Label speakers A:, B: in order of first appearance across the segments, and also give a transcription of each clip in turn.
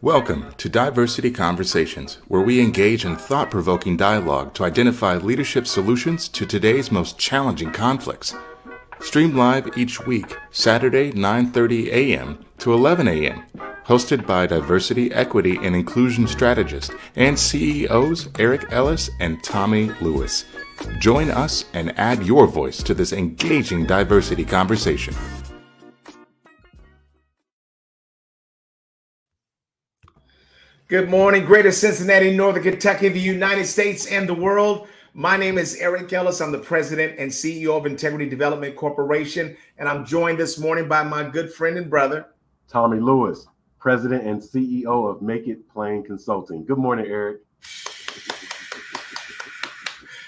A: Welcome to Diversity Conversations, where we engage in thought-provoking dialogue to identify leadership solutions to today's most challenging conflicts. Stream live each week, Saturday 9:30 a.m. to 11 a.m. Hosted by Diversity, Equity, and Inclusion Strategist and CEOs Eric Ellis and Tommy Lewis. Join us and add your voice to this engaging diversity conversation.
B: Good morning, Greater Cincinnati, Northern Kentucky, the United States, and the world. My name is Eric Ellis. I'm the president and CEO of Integrity Development Corporation, and I'm joined this morning by my good friend and brother,
C: Tommy Lewis, president and CEO of Make It Plain Consulting. Good morning, Eric.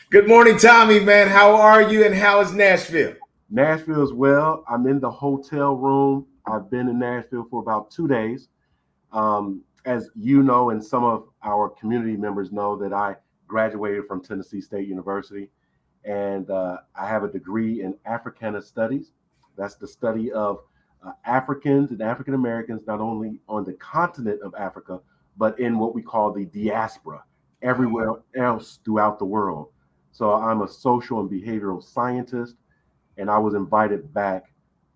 B: Good morning, Tommy, man. How are you and how is Nashville?
C: Nashville's well. I'm in the hotel room. I've been in Nashville for about 2 days. As you know, and some of our community members know, that I graduated from Tennessee State University, and I have a degree in Africana Studies. That's the study of Africans and African Americans, not only on the continent of Africa, but in what we call the diaspora, everywhere else throughout the world. So I'm a social and behavioral scientist, and I was invited back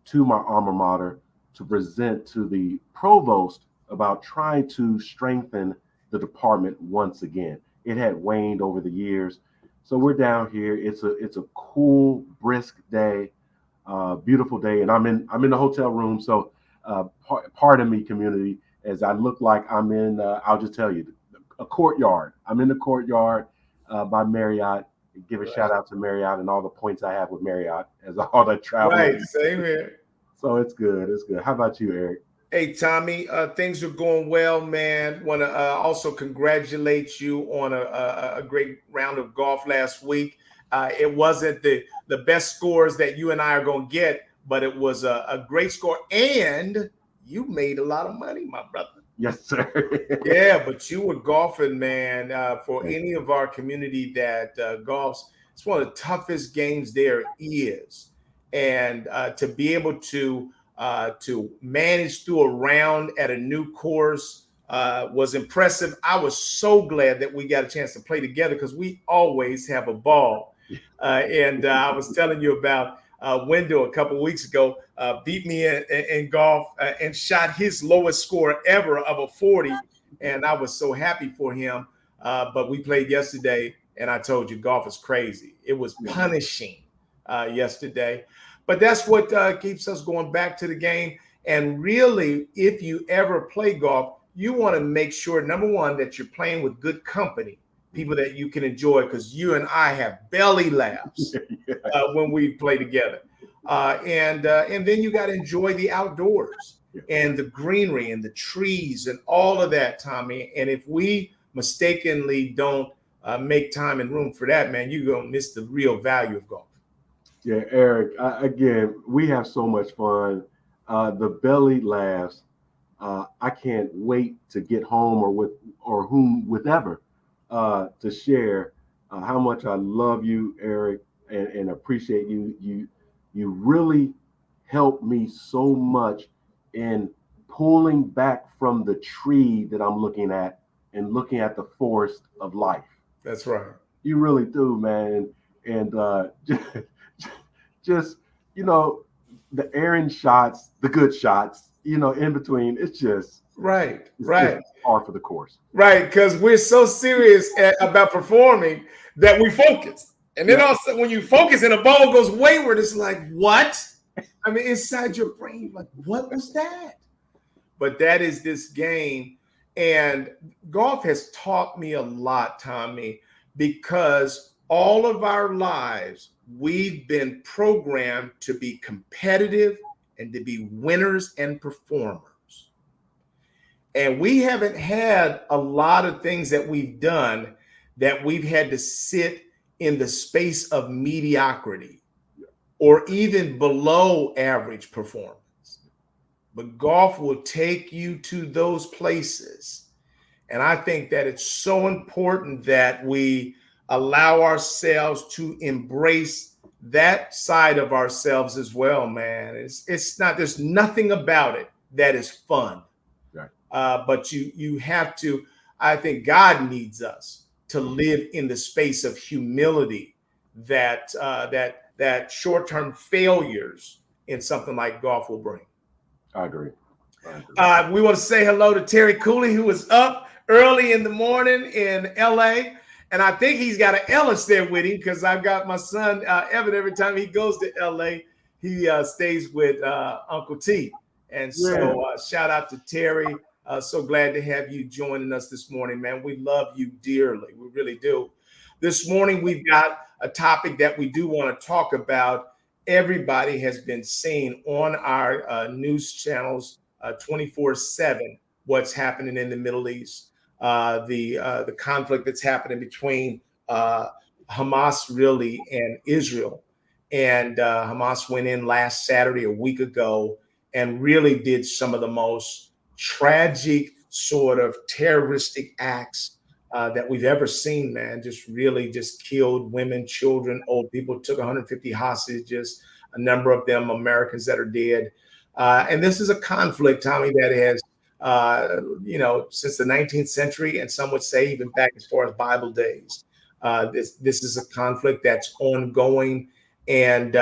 C: to my alma mater to present to the provost about trying to strengthen the department once again. It had waned over the years. So we're down here. It's a cool, brisk day, beautiful day, and I'm in the hotel room. So pardon me, community, as I look like I'm in. I'll just tell you, a courtyard. I'm in the courtyard by Marriott. Give a shout out to Marriott and all the points I have with Marriott as all that travel.
B: Right, same here.
C: So it's good. It's good. How about you, Eric?
B: Hey, Tommy, things are going well, man. Want to also congratulate you on a great round of golf last week. It wasn't the best scores that you and I are going to get, but it was a great score. And you made a lot of money, my brother.
C: Yes, sir.
B: Yeah, but you were golfing, man. For any of our community that golfs, it's one of the toughest games there is. And to be able to manage through a round at a new course was impressive. I was so glad that we got a chance to play together because we always have a ball. And I was telling you about Wendell a couple of weeks ago, beat me in golf and shot his lowest score ever of a 40. And I was so happy for him. But we played yesterday, and I told you golf is crazy. It was punishing yesterday. But that's what keeps us going back to the game. And really, if you ever play golf, you want to make sure, number one, that you're playing with good company, people that you can enjoy, because you and I have belly laughs when we play together. And then you got to enjoy the outdoors and the greenery and the trees and all of that, Tommy. And if we mistakenly don't make time and room for that, man, you're going to miss the real value of golf.
C: Yeah, Eric, again, we have so much fun. The belly laughs. I can't wait to get home or whomever to share how much I love you, Eric, and appreciate you. You really helped me so much in pulling back from the tree that I'm looking at and looking at the forest of life.
B: That's right.
C: You really do, man. And just, the errant shots, the good shots, in between, it's just
B: right.
C: Just par for the course.
B: Right, because we're so serious about performing that we focus. And then also when you focus and a ball goes wayward, it's like, what? I mean, inside your brain, like, what was that? But that is this game. And golf has taught me a lot, Tommy, because all of our lives, we've been programmed to be competitive and to be winners and performers. And we haven't had a lot of things that we've done that we've had to sit in the space of mediocrity or even below average performance. But golf will take you to those places. And I think that it's so important that we allow ourselves to embrace that side of ourselves as well, man. It's not, there's nothing about it that is fun.
C: Right.
B: but you have to. I think God needs us to live in the space of humility that short-term failures in something like golf will bring.
C: I agree. I agree.
B: We want to say hello to Terry Cooley, who was up early in the morning in LA. And I think he's got an Ellis there with him because I've got my son, Evan, every time he goes to LA, he stays with Uncle T. And so shout out to Terry. So glad to have you joining us this morning, man. We love you dearly. We really do. This morning, we've got a topic that we do want to talk about. Everybody has been seeing on our news channels 24/7 what's happening in the Middle East, the conflict that's happening between Hamas really and Israel. And Hamas went in last Saturday, a week ago, and really did some of the most tragic sort of terroristic acts that we've ever seen, man. Just really just killed women, children, old people, took 150 hostages, a number of them Americans that are dead. And this is a conflict, Tommy, that has, since the 19th century, and some would say even back as far as Bible days. This is a conflict that's ongoing, and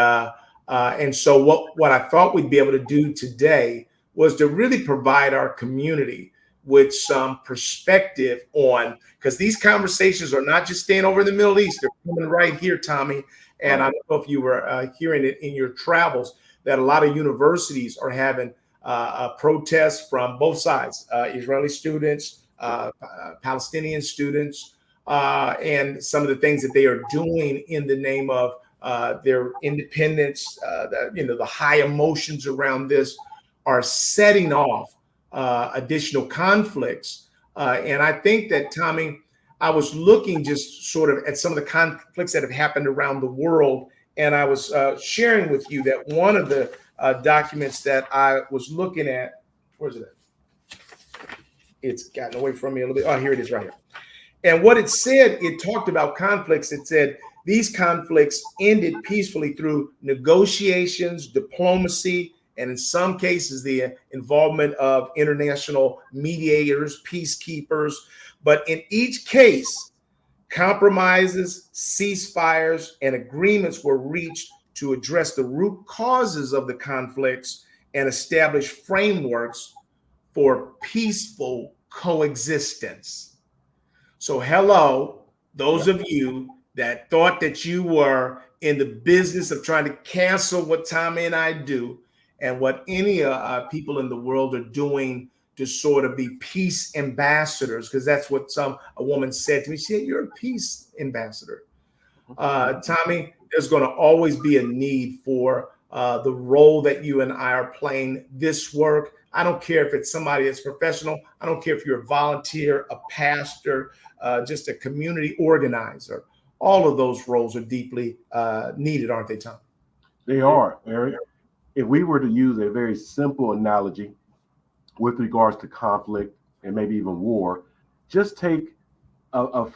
B: so what I thought we'd be able to do today was to really provide our community with some perspective on, because these conversations are not just staying over in the Middle East, they're coming right here, Tommy. And I don't know if you were hearing it in your travels, that a lot of universities are having protests from both sides, Israeli students, Palestinian students, and some of the things that they are doing in the name of their independence, the high emotions around this are setting off additional conflicts. And I think that, Tommy, I was looking just sort of at some of the conflicts that have happened around the world. And I was sharing with you that one of the documents that I was looking at, where's it at? It's gotten away from me a little bit. Oh, here it is right here. And what it said, it talked about conflicts. It said these conflicts ended peacefully through negotiations, diplomacy, and in some cases, the involvement of international mediators, peacekeepers. But in each case, compromises, ceasefires, and agreements were reached to address the root causes of the conflicts and establish frameworks for peaceful coexistence. So, hello, those of you that thought that you were in the business of trying to cancel what Tommy and I do and what any people in the world are doing to sort of be peace ambassadors, because that's what a woman said to me. She said, "You're a peace ambassador." Tommy, there's going to always be a need for the role that you and I are playing this work. I don't care if it's somebody that's professional. I don't care if you're a volunteer, a pastor, just a community organizer. All of those roles are deeply needed, aren't they, Tom?
C: They are, Eric. If we were to use a very simple analogy with regards to conflict and maybe even war, just take a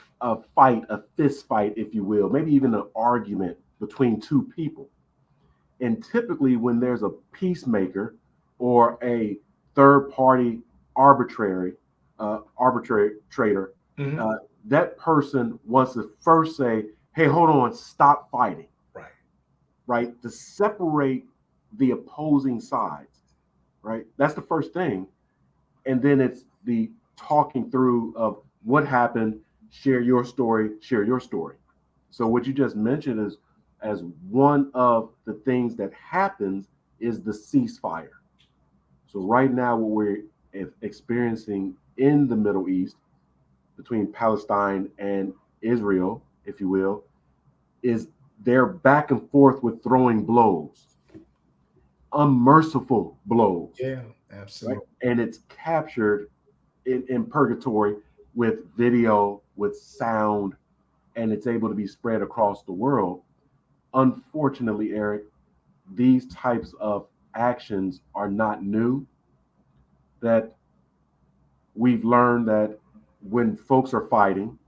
C: fight, a fist fight, if you will, maybe even an argument between two people. And typically when there's a peacemaker or a third party arbitrator, that person wants to first say, "Hey, hold on, stop fighting." Right? To separate the opposing sides, right? That's the first thing. And then it's the talking through of what happened, share your story. So what you just mentioned is, as one of the things that happens is the ceasefire. So right now what we're experiencing in the Middle East between Palestine and Israel, if you will, is they're back and forth with throwing blows, unmerciful blows.
B: Yeah, absolutely.
C: Right? And it's captured in purgatory with video, with sound, and it's able to be spread across the world. Unfortunately, Eric, these types of actions are not new. That we've learned that when folks are fighting,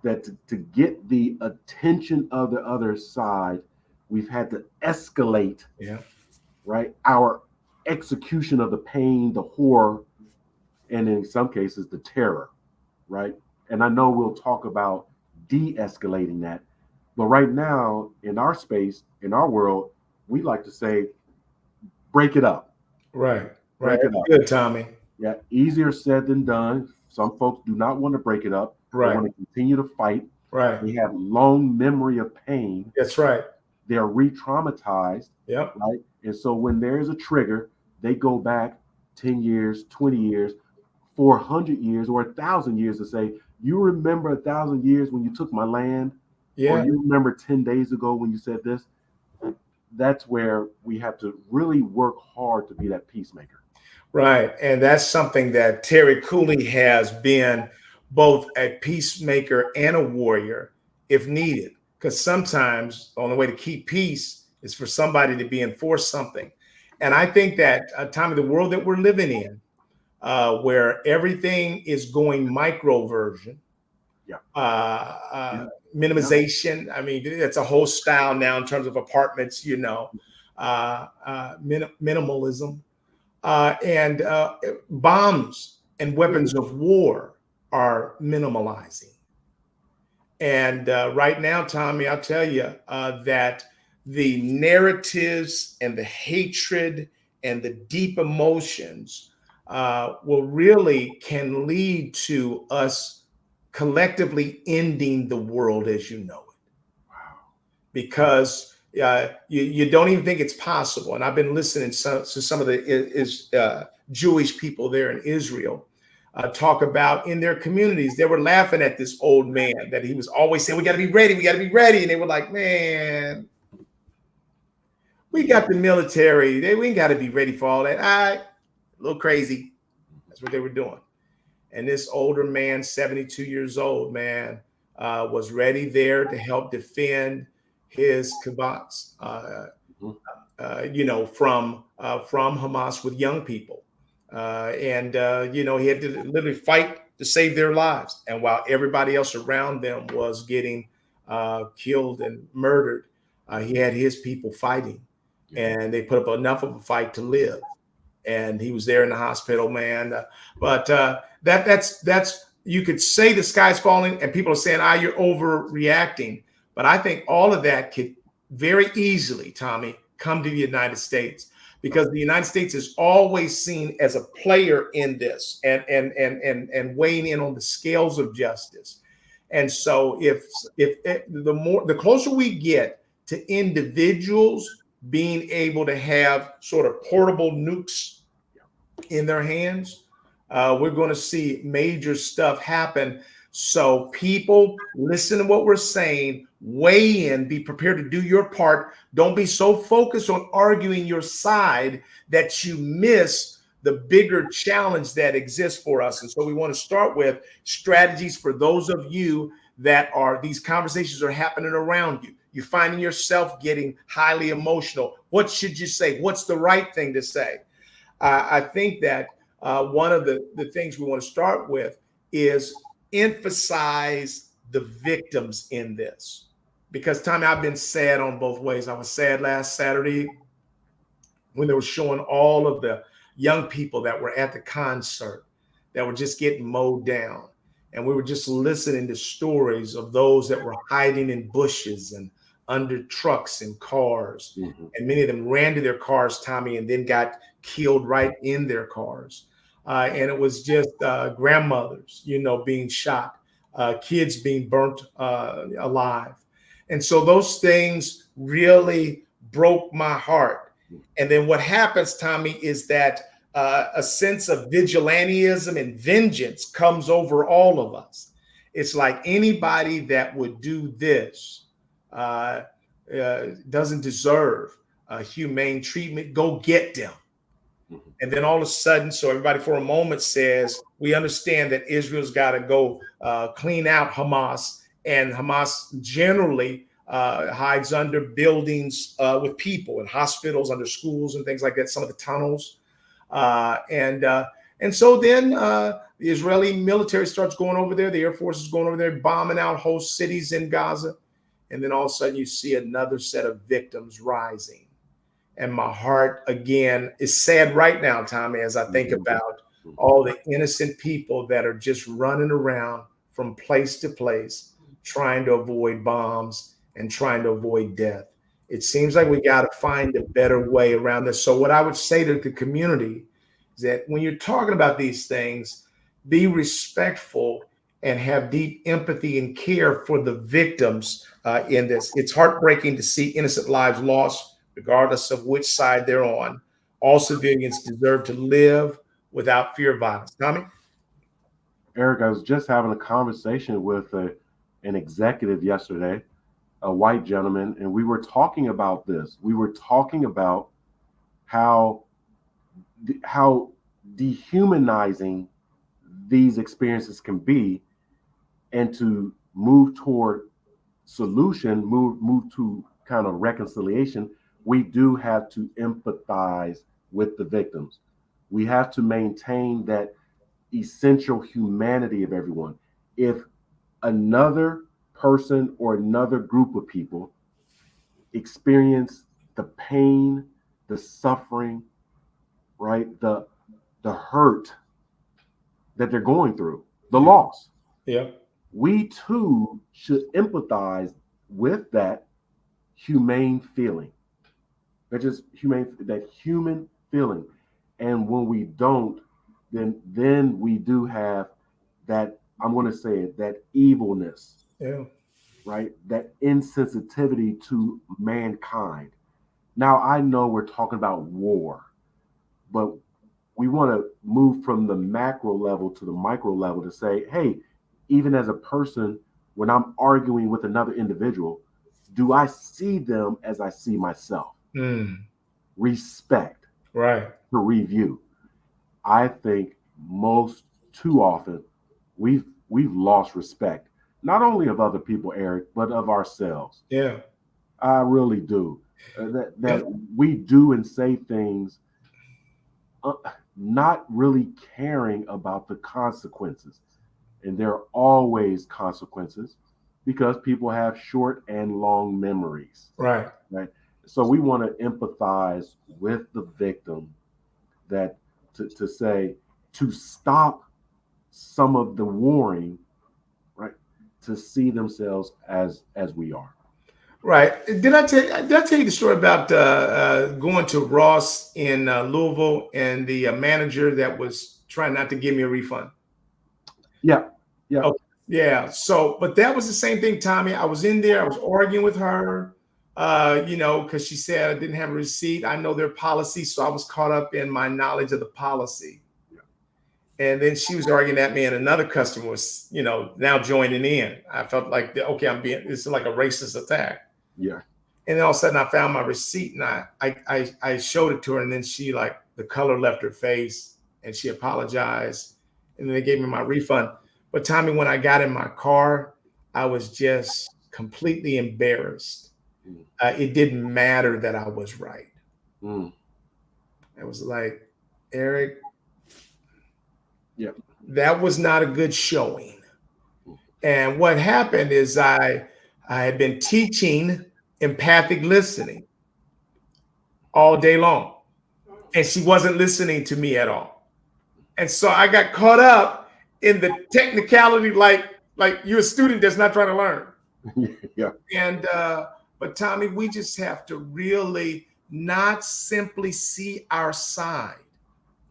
C: that to get the attention of the other side, we've had to escalate, right, our execution of the pain, the horror, and in some cases, the terror, right? And I know we'll talk about de-escalating that, but right now in our space, in our world, we like to say, break it up,
B: Right. Right.
C: break it up.
B: Good, Tommy.
C: Yeah, easier said than done. Some folks do not want to break it up. They
B: Right.
C: want to continue to fight.
B: Right.
C: They have long memory of pain.
B: That's right.
C: They're re-traumatized,
B: Yep.
C: right? And so when there's a trigger, they go back 10 years, 20 years, 400 years, or 1,000 years to say, you remember 1,000 years when you took my land? Or
B: Yeah.
C: you remember 10 days ago when you said this? That's where we have to really work hard to be that peacemaker.
B: Right. And that's something that Terry Cooley has been, both a peacemaker and a warrior if needed. Because sometimes the only way to keep peace is for somebody to be enforced something. And I think that time of the world that we're living in, where everything is going micro version,
C: Yeah.
B: minimization. I mean, that's a whole style now in terms of apartments, minimalism. And bombs and weapons of war are minimalizing. And right now, Tommy, I'll tell you that the narratives and the hatred and the deep emotions will really can lead to us collectively ending the world as you know it.
C: Wow.
B: Because you don't even think it's possible. And I've been listening to some of the Jewish people there in Israel talk about in their communities. They were laughing at this old man that he was always saying, we got to be ready. We got to be ready. And they were like, man, we got the military. We ain't got to be ready for all that. All right, a little crazy. That's what they were doing. And this older man, 72 years old, man, was ready there to help defend his kibbutz, from Hamas with young people. And he had to literally fight to save their lives. And while everybody else around them was getting killed and murdered, he had his people fighting. And they put up enough of a fight to live. And he was there in the hospital, man. But that's you could say the sky's falling and people are saying, you're overreacting. But I think all of that could very easily, Tommy, come to the United States, because the United States is always seen as a player in this and weighing in on the scales of justice. And so if the closer we get to individuals being able to have sort of portable nukes in their hands, we're going to see major stuff happen. So people, listen to what we're saying, weigh in, be prepared to do your part. Don't be so focused on arguing your side that you miss the bigger challenge that exists for us. And so we want to start with strategies for those of you that these conversations are happening around you. You're finding yourself getting highly emotional. What should you say? What's the right thing to say? I think that one of the things we want to start with is emphasize the victims in this. Because, Tommy, I've been sad on both ways. I was sad last Saturday when they were showing all of the young people that were at the concert that were just getting mowed down. And we were just listening to stories of those that were hiding in bushes and under trucks and cars. Mm-hmm. And many of them ran to their cars, Tommy, and then got killed right in their cars. And it was just grandmothers, being shot, kids being burnt alive. And so those things really broke my heart. And then what happens, Tommy, is that a sense of vigilantism and vengeance comes over all of us. It's like anybody that would do this doesn't deserve humane treatment. Go get them. And then all of a sudden, so everybody for a moment says, we understand that Israel's got to go clean out Hamas. And Hamas generally hides under buildings with people and hospitals, under schools and things like that, some of the tunnels. And so then the Israeli military starts going over there. The Air Force is going over there, bombing out whole cities in Gaza. And then all of a sudden you see another set of victims rising. And my heart, again, is sad right now, Tommy, as I think about all the innocent people that are just running around from place to place, trying to avoid bombs and trying to avoid death. It seems like we got to find a better way around this. So, what I would say to the community is that when you're talking about these things, be respectful and have deep empathy and care for the victims in this. It's heartbreaking to see innocent lives lost, regardless of which side they're on. All civilians deserve to live without fear of violence. Tommy?
C: Eric, I was just having a conversation with an executive yesterday, a white gentleman, and we were talking about this. We were talking about how dehumanizing these experiences can be, and to move toward solution, move to kind of reconciliation, we do have to empathize with the victims. We have to maintain that essential humanity of everyone. If another person or another group of people experience the pain, the suffering, right, the hurt that they're going through, the loss,
B: Yeah.
C: we too should empathize with that humane feeling. That human feeling. And when we don't, then we do have that, I'm going to say it, that evilness,
B: Yeah.
C: right? That insensitivity to mankind. Now, I know we're talking about war, but we want to move from the macro level to the micro level to say, hey, even as a person, when I'm arguing with another individual, do I see them as I see myself? Respect,
B: Right.
C: to review. I think most too often we've lost respect, not only of other people, Eric, but of ourselves.
B: Yeah.
C: I really do. That
B: Yeah.
C: we do and say things not really caring about the consequences. And there are always consequences because people have short and long memories.
B: Right.
C: Right. So we want to empathize with the victim, that to say, to stop some of the warring, right? To see themselves as we are.
B: Right. Did I tell you the story about going to Ross in Louisville and the manager that was trying not to give me a refund?
C: Yeah. Yeah.
B: Okay. Yeah. So, but that was the same thing, Tommy. I was in there. I was arguing with her, because she said I didn't have a receipt. I know their policy, so I was caught up in my knowledge of the policy. And then she was arguing at me, and another customer was, now joining in. I felt like, okay, this is like a racist attack.
C: Yeah.
B: And then all of a sudden I found my receipt and I showed it to her, and then she, like, the color left her face and she apologized. And then they gave me my refund. But Tommy, when I got in my car, I was just completely embarrassed.
C: Mm.
B: It didn't matter that I was right.
C: Mm.
B: It was like, Eric,
C: Yeah.
B: that was not a good showing. And what happened is I had been teaching empathic listening all day long, and she wasn't listening to me at all. And so I got caught up in the technicality, like you're a student that's not trying to learn.
C: Yeah.
B: And but Tommy, we just have to really not simply see our side.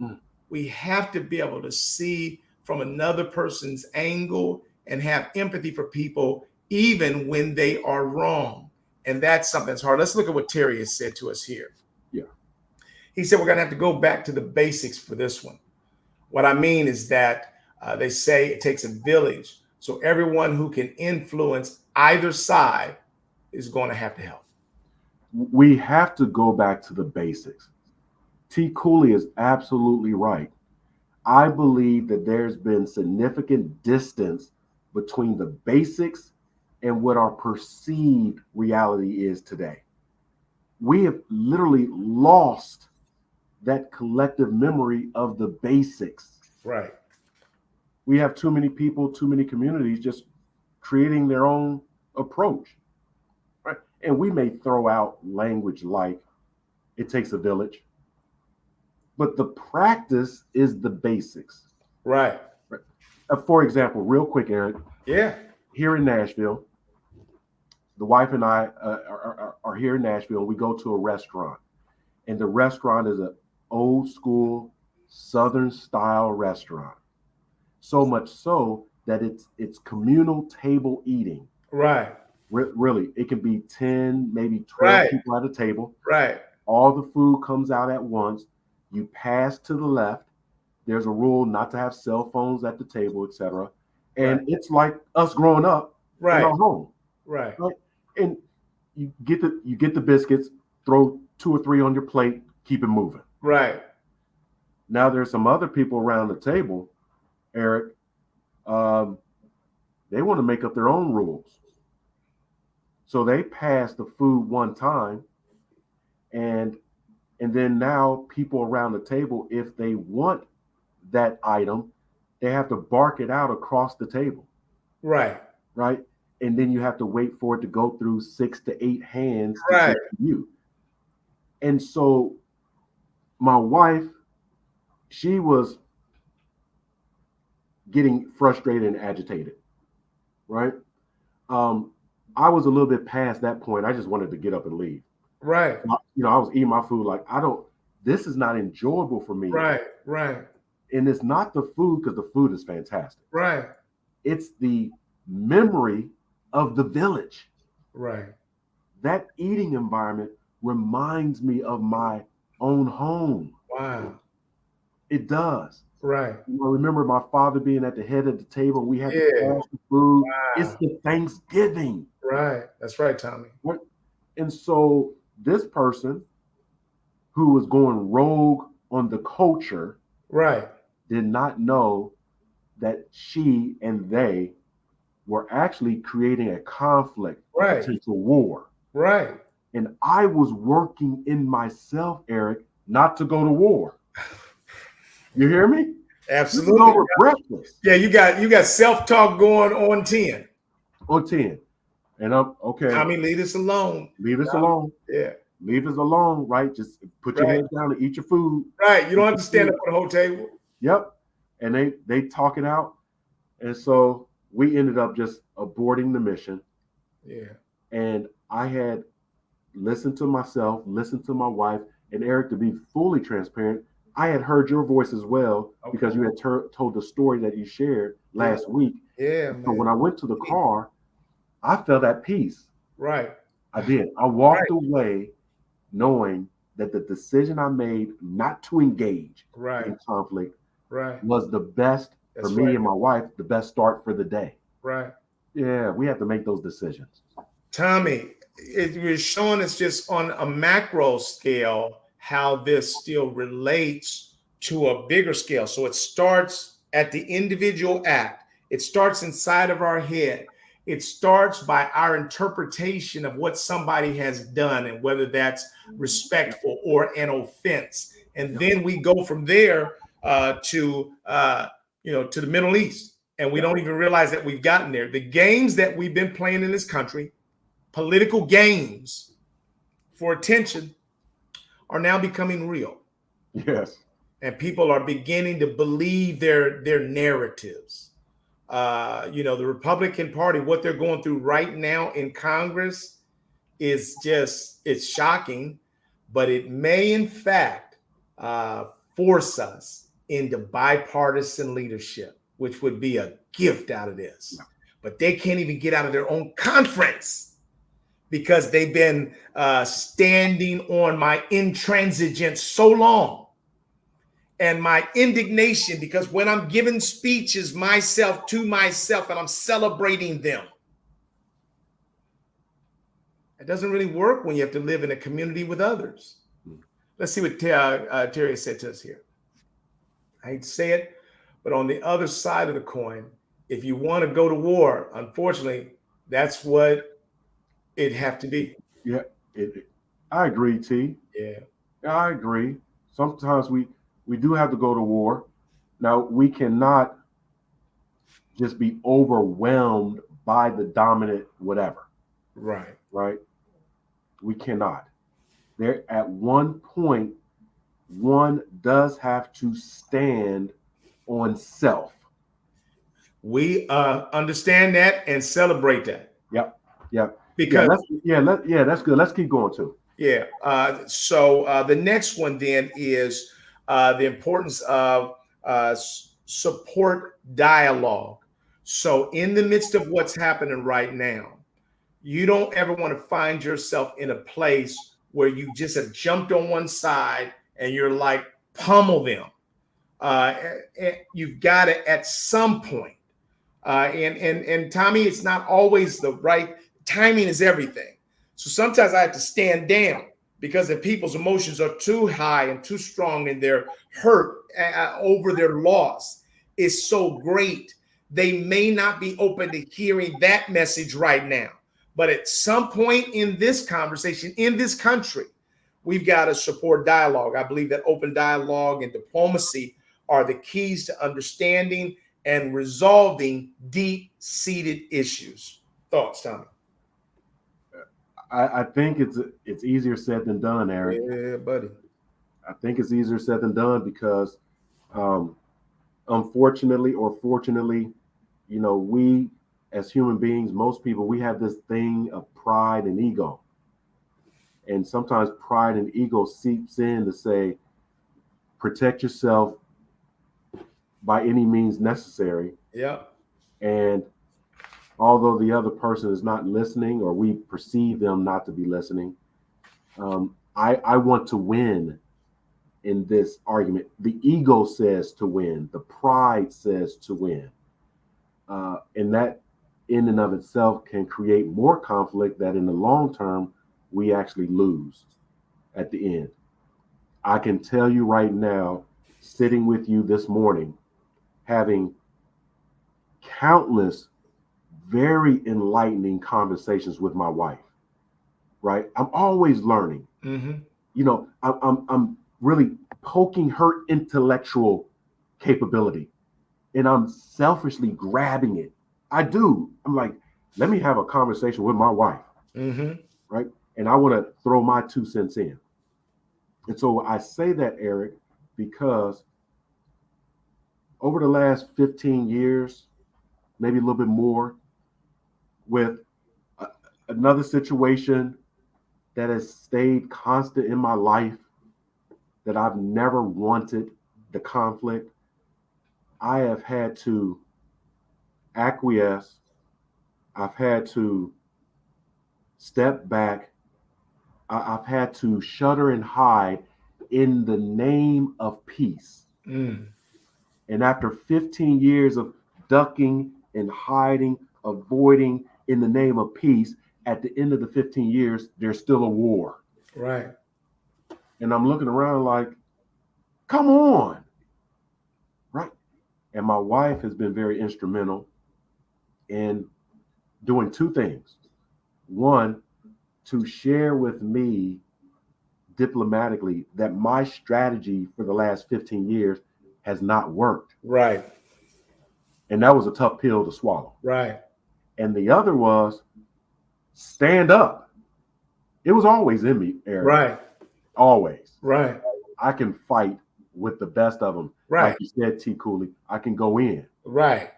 C: Mm.
B: We have to be able to see from another person's angle and have empathy for people, even when they are wrong. And that's something that's hard. Let's look at what Terry has said to us here.
C: Yeah.
B: He said, we're going to have to go back to the basics for this one. What I mean is that they say it takes a village. So everyone who can influence either side is going to have to help.
C: We have to go back to the basics. T. Cooley is absolutely right. I believe that there's been significant distance between the basics and what our perceived reality is today. We have literally lost that collective memory of the basics.
B: Right.
C: We have too many people, too many communities just creating their own approach. Right. And we may throw out language like, it takes a village. but the practice is the basics.
B: Right.
C: For example, real quick, Eric,
B: Yeah.
C: here in Nashville, the wife and I are here in Nashville. We go to a restaurant, and the restaurant is an old school Southern style restaurant. So much so that it's communal table eating.
B: Right.
C: Really, it can be 10, maybe 12
B: Right.
C: people at a table.
B: Right.
C: All the food comes out at once. You pass to the left. There's a rule not to have cell phones at the table, etc. And
B: Right.
C: it's like us growing up in
B: Right.
C: our home.
B: Right.
C: Right? And you get the biscuits, throw 2 or 3 on your plate, keep it moving.
B: Right.
C: Now there's some other people around the table, Eric. They want to make up their own rules. So they pass the food one time, and then now people around the table, if they want that item, they have to bark it out across the table.
B: Right.
C: Right. And then you have to wait for it to go through 6 to 8 hands to
B: Right.
C: get to you. And so my wife, she was getting frustrated and agitated. Right. I was a little bit past that point. I just wanted to get up and leave.
B: Right.
C: I was eating my food like, this is not enjoyable for me.
B: Right. Right.
C: And it's not the food, because the food is fantastic.
B: Right.
C: It's the memory of the village.
B: Right.
C: That eating environment reminds me of my own home.
B: Wow.
C: It does.
B: Right.
C: I remember my father being at the head of the table. We had to
B: Yeah.
C: pass the food.
B: Wow.
C: It's the Thanksgiving.
B: Right. That's right, Tommy.
C: And so this person who was going rogue on the culture
B: Right.
C: did not know that she and they were actually creating a conflict,
B: Right.
C: a potential war.
B: Right.
C: And I was working in myself, Eric, not to go to war. You hear me?
B: Absolutely.
C: This is over breakfast.
B: Yeah, you got self-talk going on 10.
C: On 10. And I'm okay.
B: Tommy, leave this alone.
C: Leave us alone.
B: Yeah.
C: Leave us alone, right? Just put your head down and eat your food.
B: Right. You don't have to stand up on the whole table.
C: Yep. And they talk it out. And so we ended up just aborting the mission.
B: Yeah.
C: And I had listened to myself, listened to my wife, and Eric, to be fully transparent, I had heard your voice as well, because you had told the story that you shared last week.
B: Yeah,
C: So when I went to the car, I felt at peace.
B: Right.
C: I did. I walked away knowing that the decision I made not to engage in conflict was the best for me and my wife, the best start for the day.
B: Right.
C: Yeah, we have to make those decisions.
B: Tommy, it was showing us just on a macro scale how this still relates to a bigger scale. So it starts at the individual act. It starts inside of our head. It starts by our interpretation of what somebody has done and whether that's respectful or an offense. And then we go from there to the Middle East. And we don't even realize that we've gotten there. The games that we've been playing in this country, political games for attention, are now becoming real.
C: Yes.
B: And people are beginning to believe their narratives. The Republican Party, what they're going through right now in Congress is it's shocking, but it may in fact force us into bipartisan leadership, which would be a gift out of this. No. But they can't even get out of their own conference because they've been standing on my intransigence so long. And my indignation, because when I'm giving speeches myself to myself and I'm celebrating them, it doesn't really work when you have to live in a community with others. Let's see what Terry said to us here. I hate to say it, but on the other side of the coin, if you want to go to war, unfortunately, that's what it'd have to be.
C: Yeah, I agree, T.
B: Yeah,
C: I agree. Sometimes we do have to go to war. Now, we cannot just be overwhelmed by the dominant whatever. Right. We cannot. There, at one point, one does have to stand on self.
B: We understand that and celebrate that.
C: Yep. Yep.
B: Because
C: That's good. Let's keep going too.
B: yeah. So the next one then is the importance of support dialogue. So in the midst of what's happening right now, you don't ever want to find yourself in a place where you just have jumped on one side and you're like, pummel them. Uh, you've got to at some point. And Tommy, it's not always the right timing is everything. So sometimes I have to stand down because if people's emotions are too high and too strong and they're hurt over their loss is so great, they may not be open to hearing that message right now. But at some point in this conversation, in this country, we've got to support dialogue. I believe that open dialogue and diplomacy are the keys to understanding and resolving deep-seated issues. Thoughts, Tommy?
C: I think it's easier said than done, Eric.
B: Yeah, buddy.
C: I think it's easier said than done because, unfortunately or fortunately, we as human beings, most people, we have this thing of pride and ego. And sometimes pride and ego seeps in to say, protect yourself by any means necessary.
B: Yeah.
C: And although the other person is not listening or we perceive them not to be listening, I want to win in this argument. The ego says to win. The pride says to win. And that in and of itself can create more conflict that in the long term, we actually lose at the end. I can tell you right now, sitting with you this morning, having countless very enlightening conversations with my wife, right? I'm always learning.
B: Mm-hmm.
C: I'm really poking her intellectual capability and I'm selfishly grabbing it. I do. I'm like, let me have a conversation with my wife, right? And I want to throw my 2 cents in. And so I say that, Eric, because over the last 15 years, maybe a little bit more, with another situation that has stayed constant in my life, that I've never wanted the conflict, I have had to acquiesce. I've had to step back. I've had to shudder and hide in the name of peace. And after 15 years of ducking and hiding, avoiding in the name of peace, at the end of the 15 years, there's still a war.
B: Right.
C: And I'm looking around like, come on. Right. And my wife has been very instrumental in doing 2 things. One, to share with me diplomatically that my strategy for the last 15 years has not worked.
B: Right.
C: And that was a tough pill to swallow.
B: Right.
C: And the other was stand up. It was always in me, Eric.
B: Right.
C: Always.
B: Right.
C: I can fight with the best of them.
B: Right.
C: Like you said, T. Cooley, I can go in.
B: Right.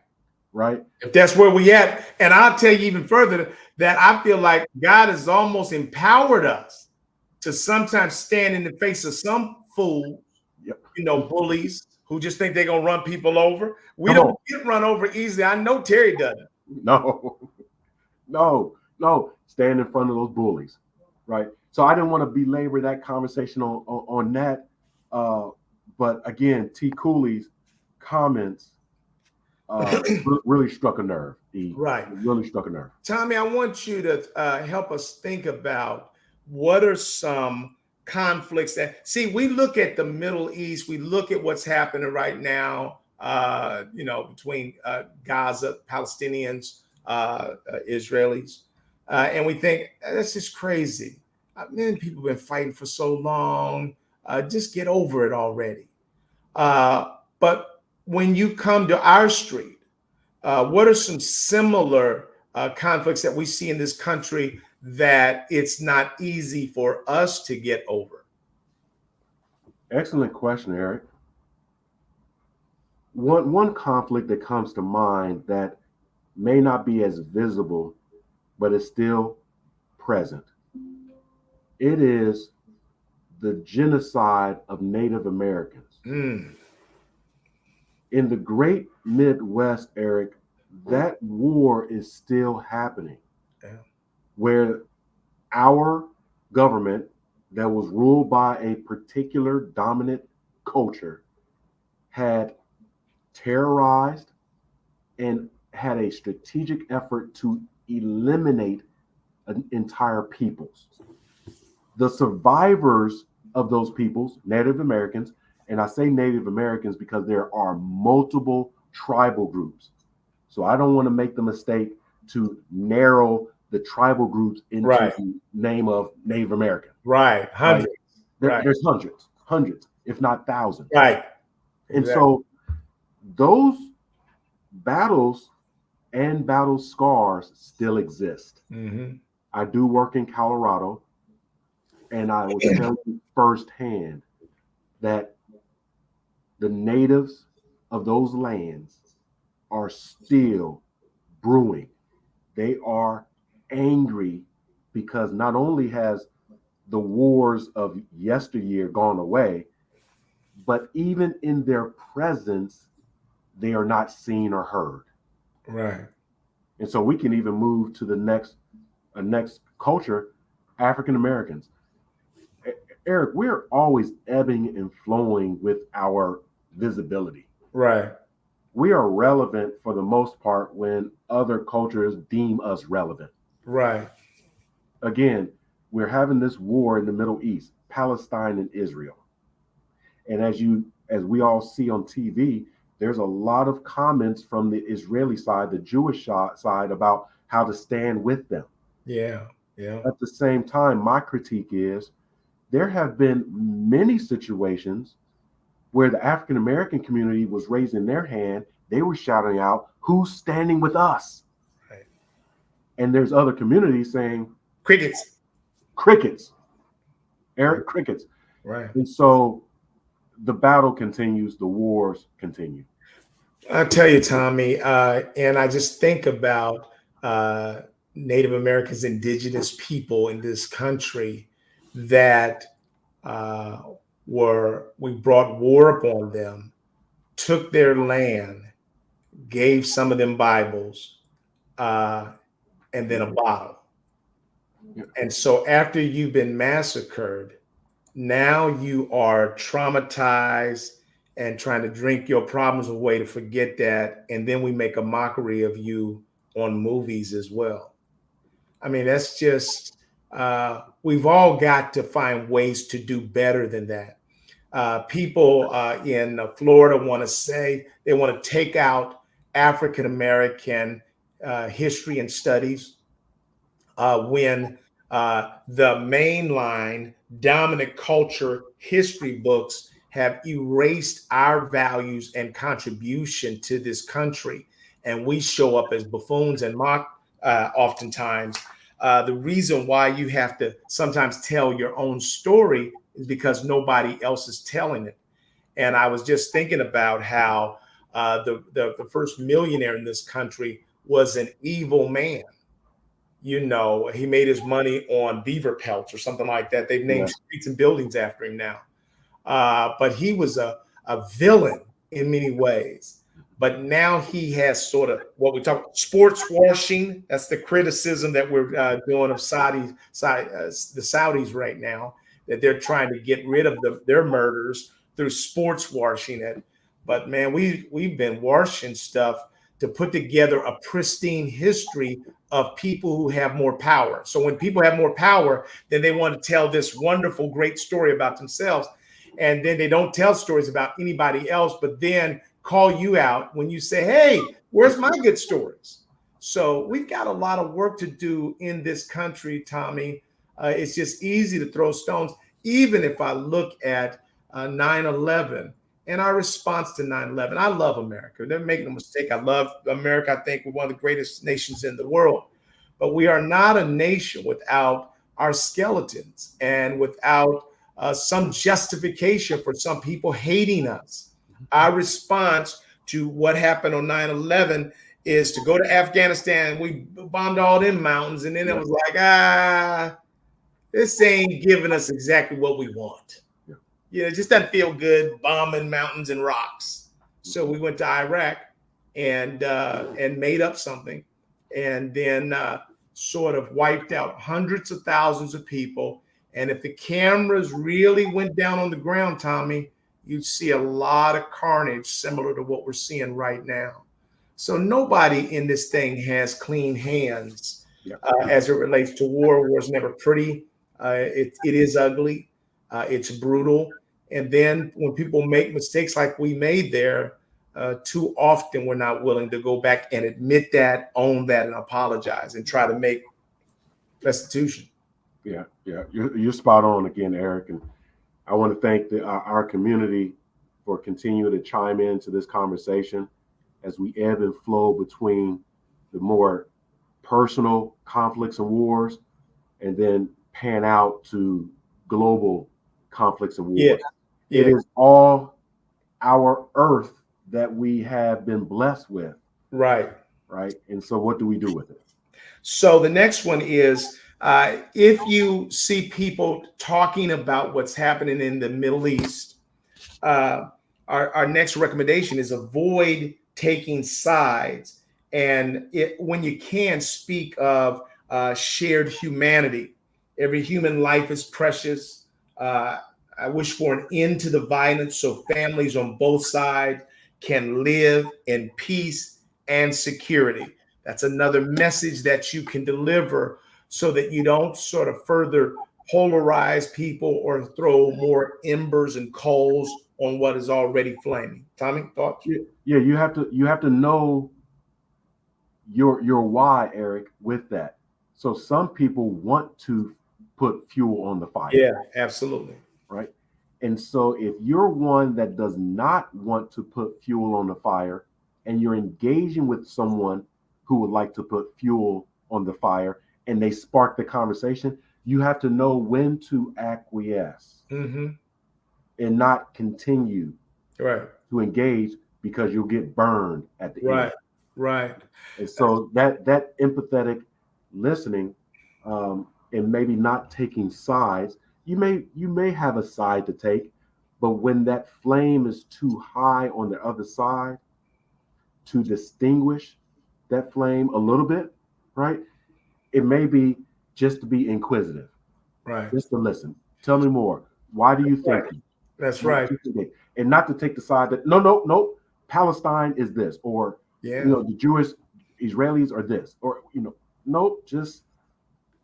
C: Right.
B: If that's where we at. And I'll tell you even further that I feel like God has almost empowered us to sometimes stand in the face of some fool, bullies who just think they're going to run people over. We don't get run over easily. I know Terry doesn't.
C: No. Stand in front of those bullies. Right. So I didn't want to belabor that conversation on that. But again, T. Cooley's comments really struck a nerve.
B: Right.
C: It really struck a nerve.
B: Tommy, I want you to help us think about what are some conflicts that, see, we look at the Middle East, we look at what's happening right now, between Gaza, Palestinians, Israelis, and we think that's just crazy. Man, people have been fighting for so long. Just get over it already. But when you come to our street, what are some similar conflicts that we see in this country that it's not easy for us to get over?
C: Excellent question, Eric. One conflict that comes to mind that may not be as visible, but is still present. It is the genocide of Native Americans.
B: Mm.
C: In the great Midwest, Eric, that war is still happening,
B: Yeah.
C: where our government that was ruled by a particular dominant culture had terrorized and had a strategic effort to eliminate an entire peoples. The survivors of those peoples, Native Americans, and I say Native Americans because there are multiple tribal groups. So I don't want to make the mistake to narrow the tribal groups into
B: Right.
C: the name of Native American.
B: Right.
C: Right?
B: Hundreds. Right.
C: There's hundreds, if not thousands.
B: Right.
C: And
B: Exactly.
C: so those battles and battle scars still exist.
B: Mm-hmm.
C: I do work in Colorado, and I will tell you firsthand that the natives of those lands are still brewing. They are angry because not only has the wars of yesteryear gone away, but even in their presence, they are not seen or heard.
B: Right.
C: And so we can even move to the next culture, African Americans. Eric, we're always ebbing and flowing with our visibility.
B: Right.
C: We are relevant for the most part when other cultures deem us relevant.
B: Right.
C: Again, we're having this war in the Middle East, Palestine and Israel. And as we all see on TV, there's a lot of comments from the Israeli side, the Jewish side about how to stand with them.
B: Yeah. Yeah.
C: At the same time, my critique is there have been many situations where the African American community was raising their hand. They were shouting out, "Who's standing with us?"
B: Right.
C: And there's other communities saying,
B: Crickets.
C: "Crickets, Eric, crickets."
B: Right.
C: And so the battle continues, the wars continue.
B: I'll tell you, Tommy, and I just think about uh, Native Americans, indigenous people in this country that uh, we brought war upon them, took their land, gave some of them Bibles, uh, and then a bottle.
C: Yeah.
B: And so after you've been massacred, now you are traumatized and trying to drink your problems away to forget that. And then we make a mockery of you on movies as well. I mean, that's just, we've all got to find ways to do better than that. People in Florida want to say they want to take out African American history and studies when the mainline dominant culture history books have erased our values and contribution to this country. And we show up as buffoons and mock oftentimes. The reason why you have to sometimes tell your own story is because nobody else is telling it. And I was just thinking about how the first millionaire in this country was an evil man. You know, he made his money on beaver pelts or something like that. They've named
C: Yeah.
B: streets and buildings after him now. But he was a villain in many ways. But now he has sort of what we talk sports washing. That's the criticism that we're doing of the Saudis right now, that they're trying to get rid of their murders through sports washing it. But man, we've been washing stuff to put together a pristine history of people who have more power. So when people have more power, then they want to tell this wonderful, great story about themselves. And then they don't tell stories about anybody else, but then call you out when you say, hey, where's my good stories? So we've got a lot of work to do in this country, Tommy. It's just easy to throw stones. Even if I look at 9/11 and our response to 9/11, I love America. They're making a mistake. I love America. I think we're one of the greatest nations in the world. But we are not a nation without our skeletons and without some justification for some people hating us. Our response to what happened on 9/11 is to go to Afghanistan. We bombed all them mountains, and then it was like, this ain't giving us exactly what we want. It just doesn't feel good bombing mountains and rocks. So we went to Iraq and made up something, and then sort of wiped out hundreds of thousands of people. And if the cameras really went down on the ground, Tommy, you'd see a lot of carnage similar to what we're seeing right now. So nobody in this thing has clean hands as it relates to war. War is never pretty. It is ugly. It's brutal. And then when people make mistakes like we made there, too often we're not willing to go back and admit that, own that, and apologize and try to make restitution.
C: Yeah. You're spot on again, Eric. And I want to thank our community for continuing to chime into this conversation as we ebb and flow between the more personal conflicts and wars and then pan out to global conflicts and wars. It is all our earth that we have been blessed with. Right. And so what do we do with it?
B: So the next one is if you see people talking about what's happening in the Middle East, our next recommendation is avoid taking sides. And when you can, speak of shared humanity. Every human life is precious. I wish for an end to the violence so families on both sides can live in peace and security. That's another message that you can deliver so that you don't sort of further polarize people or throw more embers and coals on what is already flaming. Tommy, thoughts?
C: Yeah, you have to know your why, Eric, with that. So some people want to put fuel on the fire.
B: Yeah, absolutely.
C: Right. And so if you're one that does not want to put fuel on the fire and you're engaging with someone who would like to put fuel on the fire and they spark the conversation, you have to know when to acquiesce and not continue to engage because you'll get burned at the end.
B: Right.
C: And so that empathetic listening and maybe not taking sides, you may have a side to take, but when that flame is too high on the other side, to distinguish that flame a little bit, right? It may be just to be inquisitive, just to listen. Tell me more. Why do you think?
B: That's right.
C: And not to take the side that no, Palestine is this, or the Jewish Israelis are this, or nope, just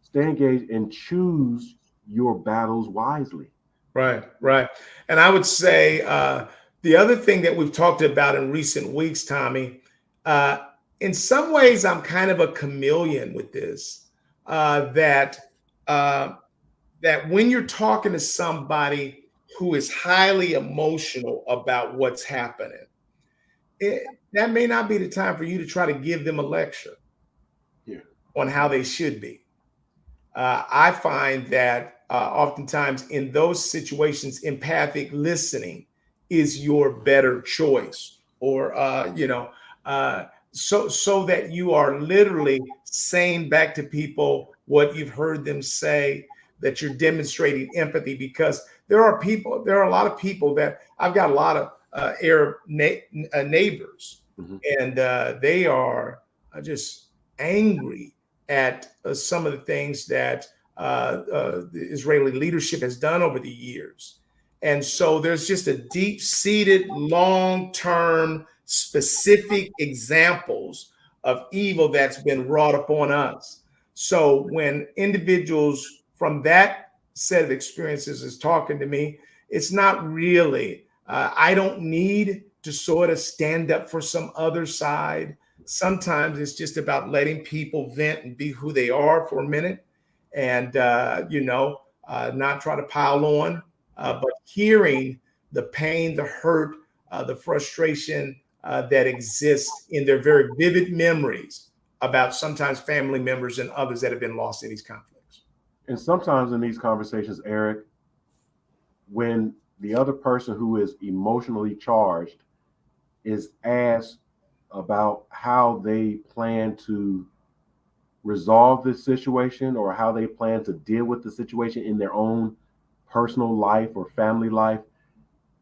C: stay engaged and choose your battles wisely.
B: Right. And I would say the other thing that we've talked about in recent weeks, Tommy, in some ways, I'm kind of a chameleon with this, that when you're talking to somebody who is highly emotional about what's happening, that may not be the time for you to try to give them a lecture on how they should be. I find that oftentimes in those situations, empathic listening is your better choice, or so that you are literally saying back to people what you've heard them say, that you're demonstrating empathy, because there are a lot of people that I've got a lot of Arab neighbors, and they are just angry at some of the things that the Israeli leadership has done over the years. And so there's just a deep-seated, long-term, specific examples of evil that's been wrought upon us. So when individuals from that set of experiences is talking to me, it's not really, I don't need to sort of stand up for some other side. Sometimes it's just about letting people vent and be who they are for a minute, and not try to pile on, but hearing the pain, the hurt, the frustration that exists in their very vivid memories about sometimes family members and others that have been lost in these conflicts.
C: And sometimes in these conversations, Eric, when the other person who is emotionally charged is asked about how they plan to resolve this situation or how they plan to deal with the situation in their own personal life or family life,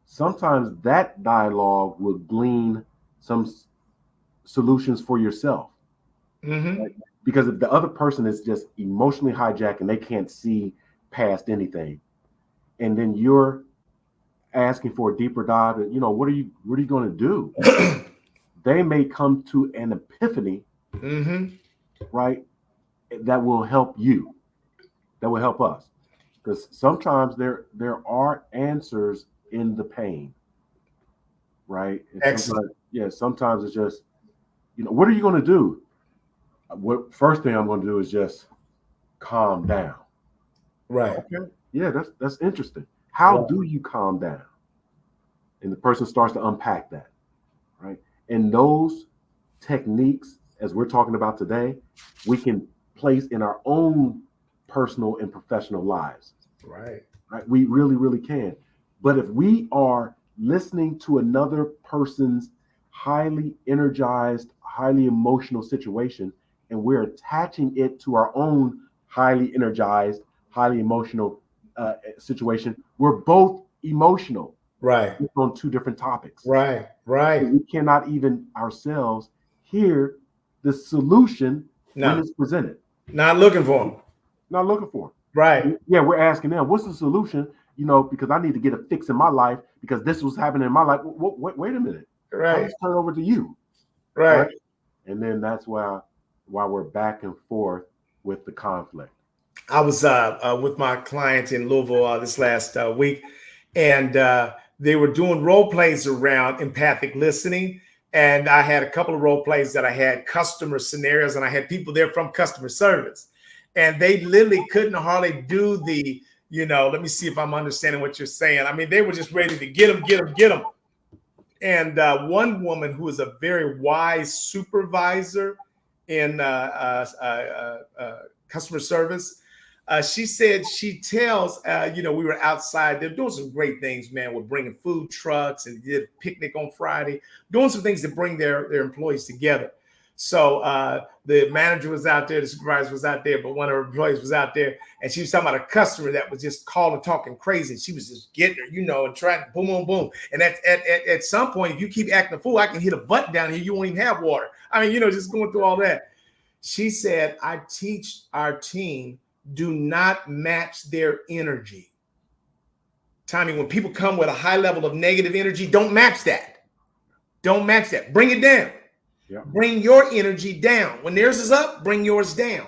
C: sometimes that dialogue will glean some solutions for yourself.
B: Mm-hmm.
C: Right? Because if the other person is just emotionally hijacked and they can't see past anything, and then you're asking for a deeper dive, and what are you going to do? They may come to an epiphany,
B: Mm-hmm.
C: right? That will help you. That will help us. Because sometimes there are answers in the pain, right? And
B: Excellent.
C: sometimes it's just, what are you going to do? What first thing I'm going to do is just calm down.
B: Right.
C: Okay. Yeah, that's interesting. How
B: Right.
C: do you calm down? And the person starts to unpack that, right? And those techniques, as we're talking about today, we can place in our own personal and professional lives.
B: Right.
C: Right? We really, really can. But if we are listening to another person's highly energized, highly emotional situation, and we're attaching it to our own highly energized, highly emotional situation, we're both emotional
B: Right.
C: on two different topics.
B: Right. Right.
C: We cannot even ourselves hear the solution when
B: No,
C: it's presented.
B: not looking for them.
C: Not looking for it.
B: Right.
C: Yeah, we're asking them, what's the solution? Because I need to get a fix in my life because this was happening in my life. Wait a minute. I'll
B: Right.
C: just turn it over to you.
B: Right.
C: And then that's why we're back and forth with the conflict.
B: I was with my client in Louisville this last week, and they were doing role plays around empathic listening. And I had a couple of role plays that I had customer scenarios, and I had people there from customer service, and they literally couldn't hardly do the, let me see if I'm understanding what you're saying. I mean, they were just ready to get them, get them, get them. And one woman who is a very wise supervisor in customer service, she said she tells, we were outside. They're doing some great things, man. We're bringing food trucks and did a picnic on Friday, doing some things to bring their employees together. So the manager was out there, the supervisor was out there, but one of her employees was out there, and she was talking about a customer that was just calling, talking crazy. She was just getting her, and trying to boom, boom, boom. And at some point, if you keep acting a fool, I can hit a button down here. You won't even have water. I mean, just going through all that. She said, I teach our team, do not match their energy. Tommy, when people come with a high level of negative energy, don't match that. Don't match that. Bring it down. Yeah. Bring your energy down. When theirs is up, bring yours down.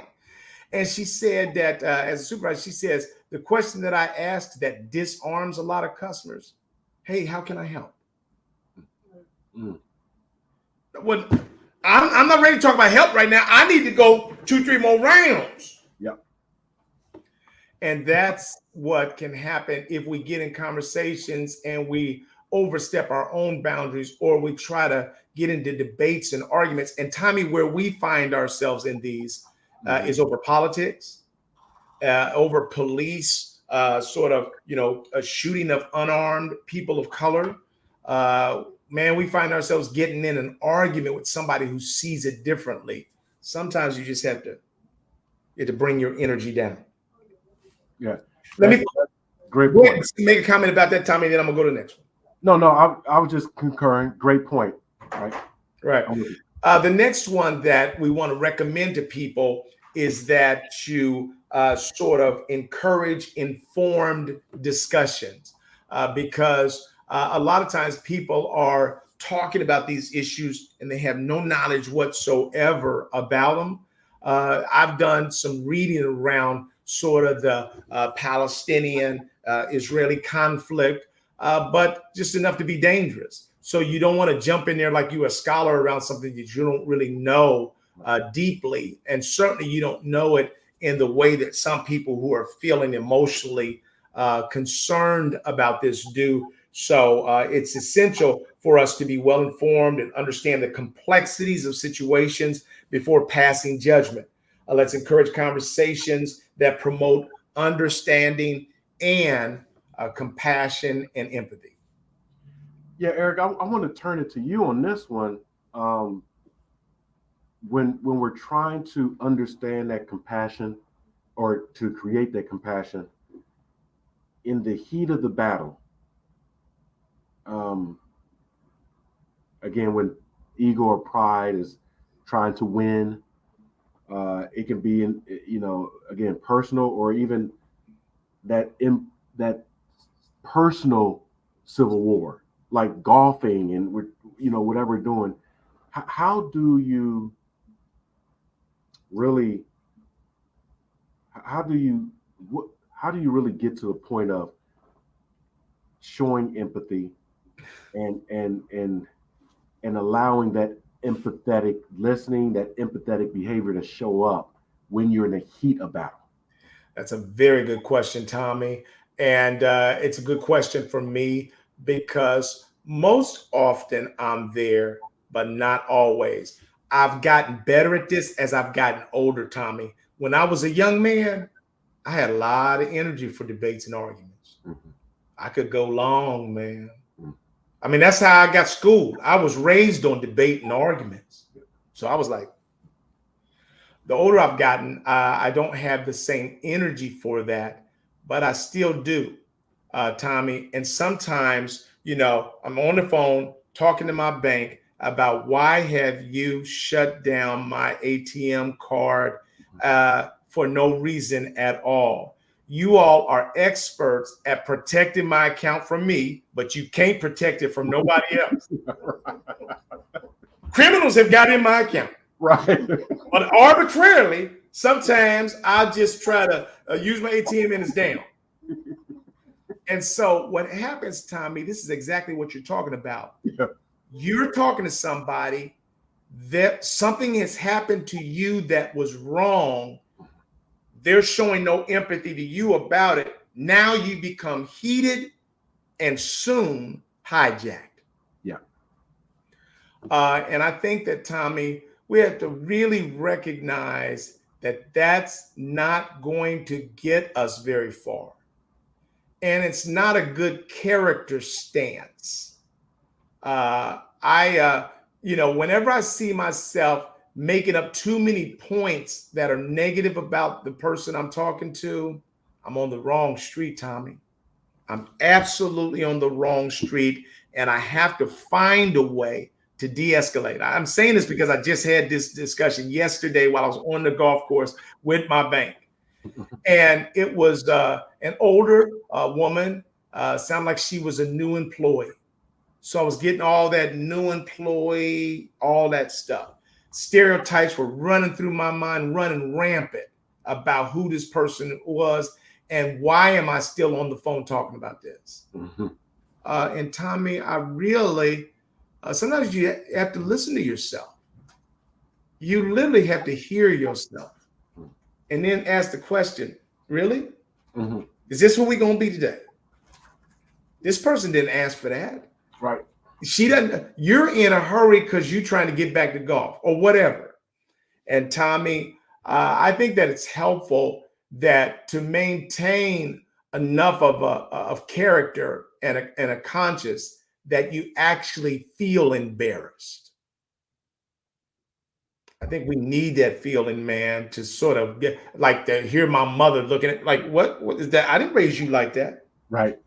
B: And she said that as a supervisor, she says, the question that I asked that disarms a lot of customers, hey, how can I help? Well, I'm not ready to talk about help right now. I need to go 2-3 more rounds.
C: Yep.
B: And that's what can happen if we get in conversations and we overstep our own boundaries, or we try to get into debates and arguments. And Tommy, where we find ourselves in these is over politics, over police, sort of, a shooting of unarmed people of color. Man, we find ourselves getting in an argument with somebody who sees it differently. Sometimes you just have to bring your energy down.
C: Yeah.
B: Let me
C: great point.
B: Make a comment about that, Tommy, then I'm gonna go to the next one.
C: No, I was just concurring. Great point.
B: Right. The next one that we want to recommend to people is that you sort of encourage informed discussions, because a lot of times people are talking about these issues and they have no knowledge whatsoever about them. I've done some reading around sort of the Palestinian-Israeli conflict, but just enough to be dangerous. So you don't want to jump in there like you're a scholar around something that you don't really know deeply. And certainly you don't know it in the way that some people who are feeling emotionally concerned about this do. So it's essential for us to be well informed and understand the complexities of situations before passing judgment. Let's encourage conversations that promote understanding and compassion and empathy.
C: Yeah, Eric, I want to turn it to you on this one. When we're trying to understand that compassion or to create that compassion in the heat of the battle, um, again, when ego or pride is trying to win, it can be in, again, personal or even that personal civil war, like golfing and whatever we're doing. How do you really how do you how do you really get to the point of showing empathy and allowing that empathetic listening, that empathetic behavior to show up when you're in the heat of battle?
B: That's a very good question, Tommy. And it's a good question for me because most often I'm there, but not always. I've gotten better at this as I've gotten older, Tommy. When I was a young man, I had a lot of energy for debates and arguments.
C: Mhm.
B: I could go long, man.
C: Mhm.
B: I mean, that's how I got schooled. I was raised on debate and arguments. So I was like, the older I've gotten, I don't have the same energy for that, but I still do, Tommy. And sometimes, I'm on the phone talking to my bank about why have you shut down my ATM card for no reason at all. You all are experts at protecting my account from me, but you can't protect it from nobody else. Criminals have got in my account.
C: Right.
B: But arbitrarily, sometimes I'll just try to use my ATM and it's down. And so what happens, Tommy, this is exactly what you're talking about.
C: Yeah.
B: You're talking to somebody that something has happened to you that was wrong. They're showing no empathy to you about it. Now you become heated and soon hijacked.
C: Yeah.
B: And I think that, Tommy, we have to really recognize that that's not going to get us very far. And it's not a good character stance. Whenever I see myself making up too many points that are negative about the person I'm talking to, I'm on the wrong street, Tommy. I'm absolutely on the wrong street, and I have to find a way to de-escalate. I'm saying this because I just had this discussion yesterday while I was on the golf course with my bank. And it was an older woman, sounded like she was a new employee. So I was getting all that new employee, all that stuff. Stereotypes were running through my mind, running rampant about who this person was and why am I still on the phone talking about this?
C: Mm-hmm.
B: And Tommy, I really, sometimes you have to listen to yourself. You literally have to hear yourself and then ask the question, really?
C: Mm-hmm.
B: Is this who we're going to be today? This person didn't ask for that.
C: Right.
B: She doesn't, you're in a hurry because you're trying to get back to golf or whatever. And Tommy, I think that it's helpful that to maintain enough of character and a conscience that you actually feel embarrassed. I think we need that feeling, man, to sort of get like to hear my mother looking at like what is that? I didn't raise you like that.
C: Right.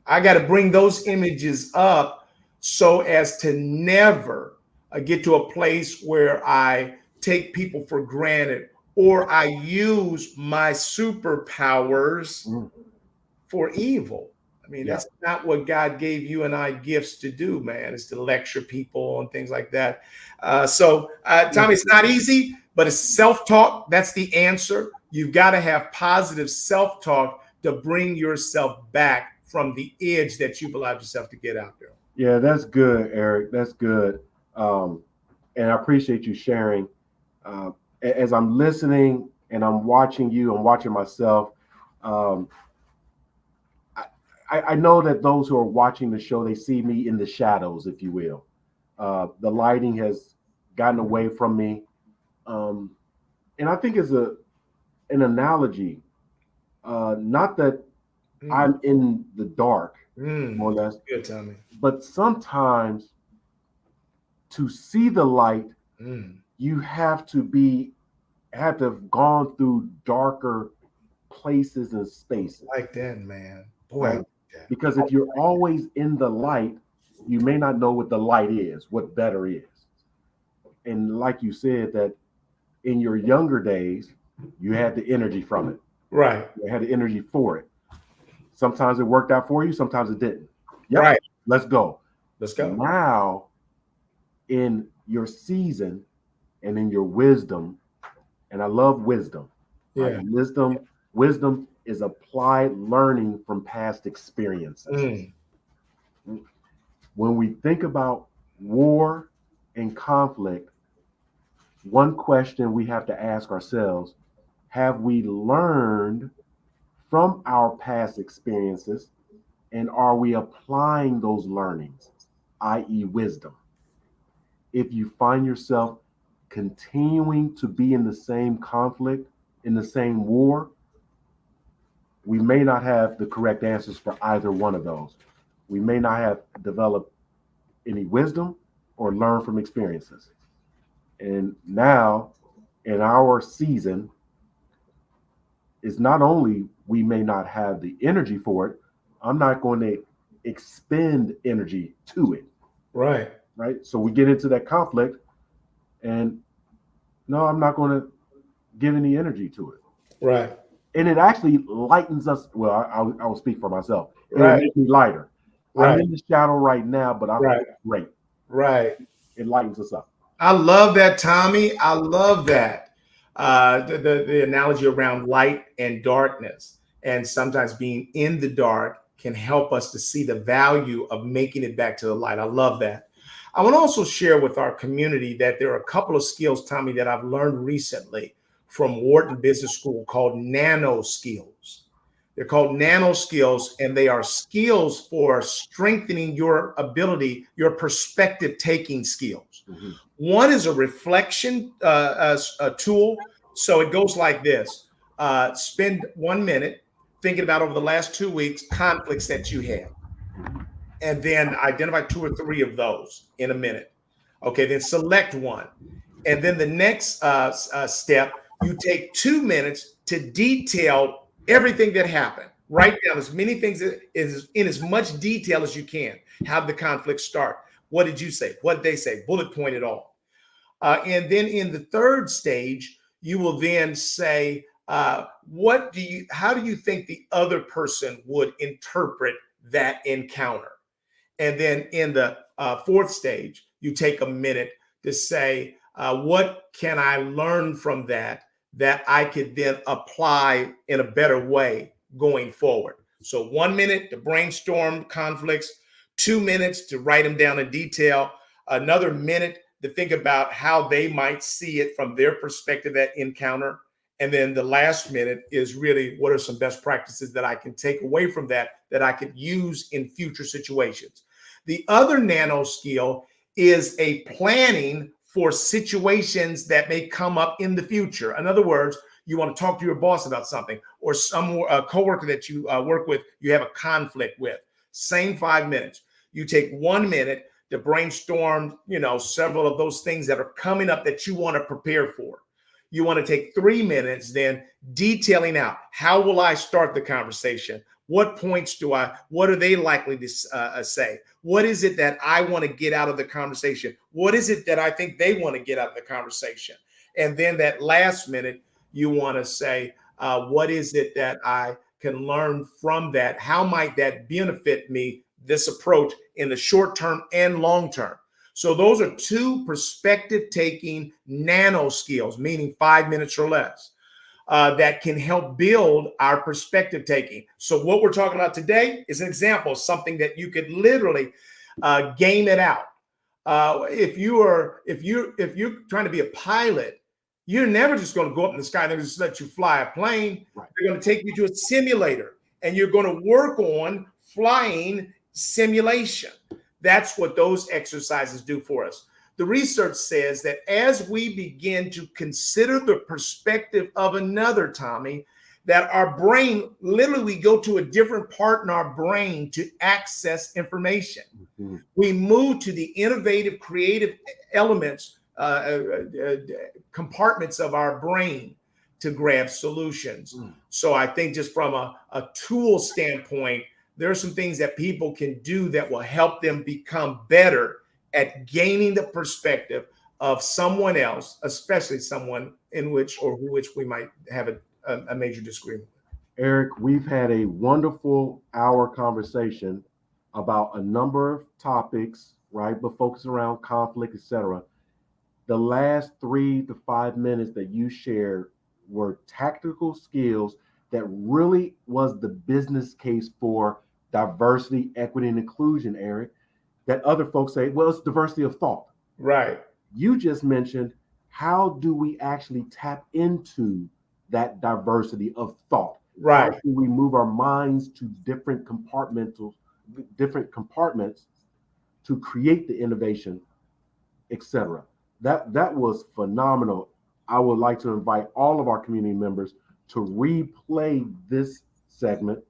B: I got to bring those images up so as to never get to a place where I take people for granted or I use my superpowers for evil. I mean,
C: Yeah.
B: that's not what God gave you and I gifts to do, man. It's to lecture people and things like that. Tommy, it's not easy, but it's self-talk. That's the answer. You've got to have positive self-talk to bring yourself back from the edge that you've allowed yourself to get out there.
C: Yeah, that's good, Eric. That's good. And I appreciate you sharing. As I'm listening and I'm watching you, I'm watching myself. I know that those who are watching the show, they see me in the shadows, if you will. The lighting has gotten away from me. And I think it's an analogy. Not that I'm in the dark, more or less.
B: Good, Tommy.
C: But sometimes to see the light, you have to have gone through darker places and spaces.
B: Like that, man. Boy,
C: Right? Because if you're always in the light, you may not know what the light is, what better is. And like you said, that in your younger days, you had the energy from it.
B: Right.
C: You had the energy for it. Sometimes it worked out for you, sometimes it didn't. Yep,
B: Right.
C: let's go.
B: Let's go.
C: Now, in your season and in your wisdom, and I love wisdom.
B: Yeah.
C: Right? Wisdom is applied learning from past experiences. When we think about war and conflict, one question we have to ask ourselves, have we learned from our past experiences, and are we applying those learnings, i.e. wisdom? If you find yourself continuing to be in the same conflict, in the same war, we may not have the correct answers for either one of those. We may not have developed any wisdom or learned from experiences. And now, in our season, it's not only we may not have the energy for it, I'm not going to expend energy to it.
B: Right.
C: Right. So we get into that conflict, and no, I'm not going to give any energy to it.
B: Right.
C: And it actually lightens us. Well, I will speak for myself. It will
B: Right.
C: make me lighter.
B: Right.
C: I'm in the shadow right now, but I feel great.
B: Right.
C: It lightens us up.
B: I love that, Tommy. I love that. The analogy around light and darkness, and sometimes being in the dark can help us to see the value of making it back to the light. I love that. I want to also share with our community that there are a couple of skills, Tommy, that I've learned recently from Wharton Business School called nano skills. They're called nano skills, and they are skills for strengthening your ability, your perspective taking skills.
C: Mhm.
B: One is a reflection a tool. So it goes like this. Spend 1 minute thinking about over the last 2 weeks conflicts that you had, and then identify 2 or 3 of those in a minute. Okay, then select one. And then the next step, you take 2 minutes to detail everything that happened. Write down as many things in as much detail as you can. How did the conflict start? What did you say? What did they say? Bullet point it all. And then in the third stage, you will then say, how do you think the other person would interpret that encounter? And then in the fourth stage, you take a minute to say, what can I learn from that I could then apply in a better way going forward? So 1 minute to brainstorm conflicts, 2 minutes to write them down in detail, another minute to think about how they might see it from their perspective, that encounter. And then the last minute is really, what are some best practices that I can take away from that I could use in future situations? The other nano skill is a planning for situations that may come up in the future. In other words, you want to talk to your boss about something, or some coworker that you work with, you have a conflict with. Same 5 minutes. You take 1 minute to brainstorm, several of those things that are coming up that you want to prepare for. You want to take 3 minutes then detailing out, how will I start the conversation? What points what are they likely to say? What is it that I want to get out of the conversation? What is it that I think they want to get out of the conversation? And then that last minute, you want to say, what is it that I can learn from that? How might that benefit me, this approach, in the short term and long term? So those are 2 perspective taking nano skills, meaning 5 minutes or less. That can help build our perspective taking. So what we're talking about today is an example of something that you could literally game it out. If you're trying to be a pilot, you're never just going to go up in the sky and just let you fly a plane.
C: Right.
B: They're going to take you to a simulator, and you're going to work on flying simulation. That's what those exercises do for us. The research says that as we begin to consider the perspective of another, Tommy, that our brain, literally we go to a different part in our brain to access information. Mm-hmm. We move to the innovative, creative elements, compartments of our brain to grab solutions. So I think just from a tool standpoint, there are some things that people can do that will help them become better at gaining the perspective of someone else, especially someone in which or who which we might have a major disagreement.
C: Eric, we've had a wonderful hour conversation about a number of topics, right? But focus around conflict, etc. The last 3 to 5 minutes that you shared were tactical skills that really was the business case for diversity, equity, and inclusion, Eric, that other folks say, well, it's diversity of thought.
B: Right.
C: You just mentioned, how do we actually tap into that diversity of thought?
B: Right.
C: How do we move our minds to different compartments to create the innovation, etc.? That was phenomenal. I would like to invite all of our community members to replay this segment,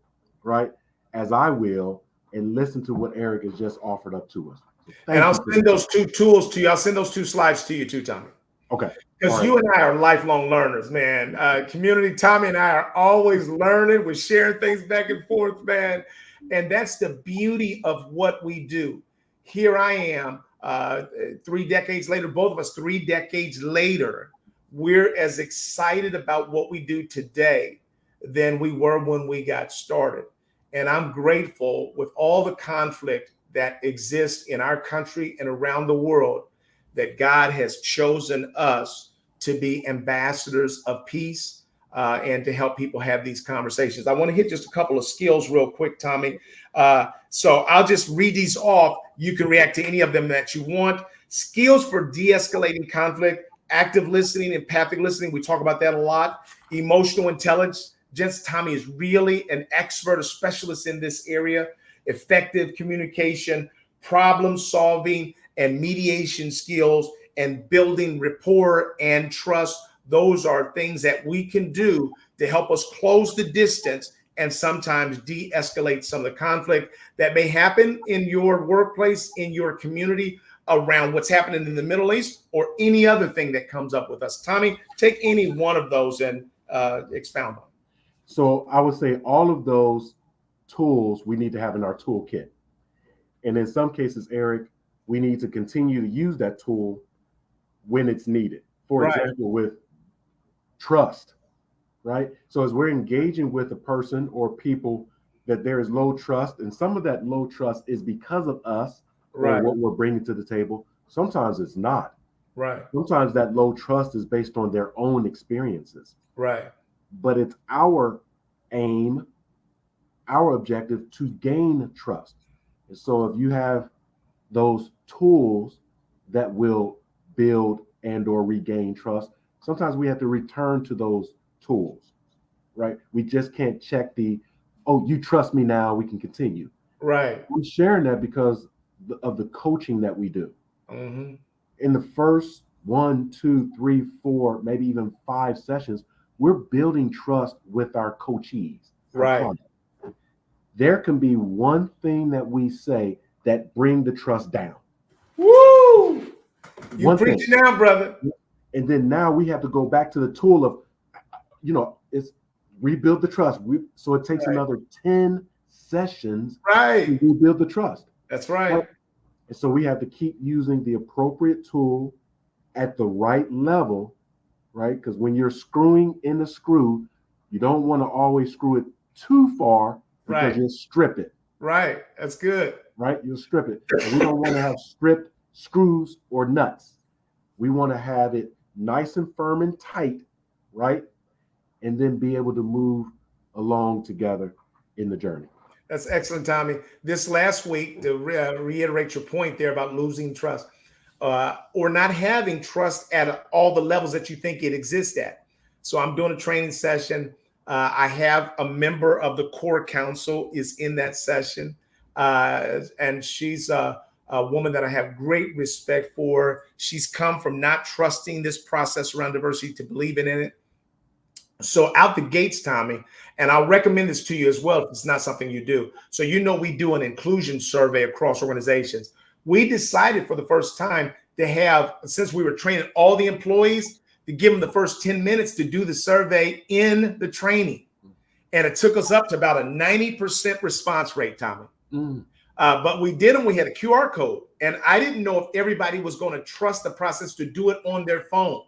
C: right, as I will, and listen to what Eric has just offered up to us.
B: So and I'll send those 2 tools to you. I'll send those 2 slides to you too, Tommy.
C: Okay.
B: Because you and I are lifelong learners, man. Community, Tommy and I are always learning. We're sharing things back and forth, man. And that's the beauty of what we do. Here I am, 3 decades later, both of us 3 decades later, we're as excited about what we do today than we were when we got started. And I'm grateful with all the conflict that exists in our country and around the world that God has chosen us to be ambassadors of peace and to help people have these conversations. I want to hit just a couple of skills real quick, Tommy. So I'll just read these off. You can react to any of them that you want. Skills for de-escalating conflict, active listening, empathic listening. We talk about that a lot. Emotional intelligence. Tommy is really an expert, a specialist in this area. Effective communication, problem solving, and mediation skills, and building rapport and trust. Those are things that we can do to help us close the distance and sometimes de-escalate some of the conflict that may happen in your workplace, in your community, around what's happening in the Middle East or any other thing that comes up with us. Tommy, take any one of those and expound on.
C: So I would say all of those tools we need to have in our toolkit. And in some cases, Eric, we need to continue to use that tool when it's needed. For example, with trust, right? So as we're engaging with a person or people that there is low trust, and some of that low trust is because of us or what we're bringing to the table. Sometimes it's not.
B: Right.
C: Sometimes that low trust is based on their own experiences.
B: Right.
C: But it's our aim, our objective to gain trust. And so if you have those tools that will build and or regain trust, sometimes we have to return to those tools, right? We just can't check oh, you trust me now, we can continue.
B: Right.
C: I'm sharing that because of the coaching that we do.
B: Mm-hmm.
C: In the first 1, 2, 3, 4, maybe even 5 sessions, we're building trust with our coachees.
B: Right.
C: There can be one thing that we say that bring the trust down.
B: Woo! You preach it now, brother.
C: And then now we have to go back to the tool of, it's rebuild the trust. So it takes another 10 sessions to rebuild the trust.
B: That's right.
C: And so we have to keep using the appropriate tool at the right level, right? Because when you're screwing in the screw, you don't want to always screw it too far because you'll strip it.
B: Right. That's good.
C: Right? You'll strip it. And we don't want to have stripped screws or nuts. We want to have it nice and firm and tight, right? And then be able to move along together in the journey.
B: That's excellent, Tommy. This last week, to reiterate your point there about losing trust or not having trust at all the levels that you think it exists at. So I'm doing a training session. I have a member of the core council is in that session. And she's a woman that I have great respect for. She's come from not trusting this process around diversity to believing in it. So out the gates, Tommy, and I'll recommend this to you as well if it's not something you do. So we do an inclusion survey across organizations. We decided for the first time to have, since we were training all the employees, to give them the first 10 minutes to do the survey in the training. And it took us up to about a 90% response rate, Tommy. But we did them. We had a QR code. And I didn't know if everybody was going to trust the process to do it on their phone.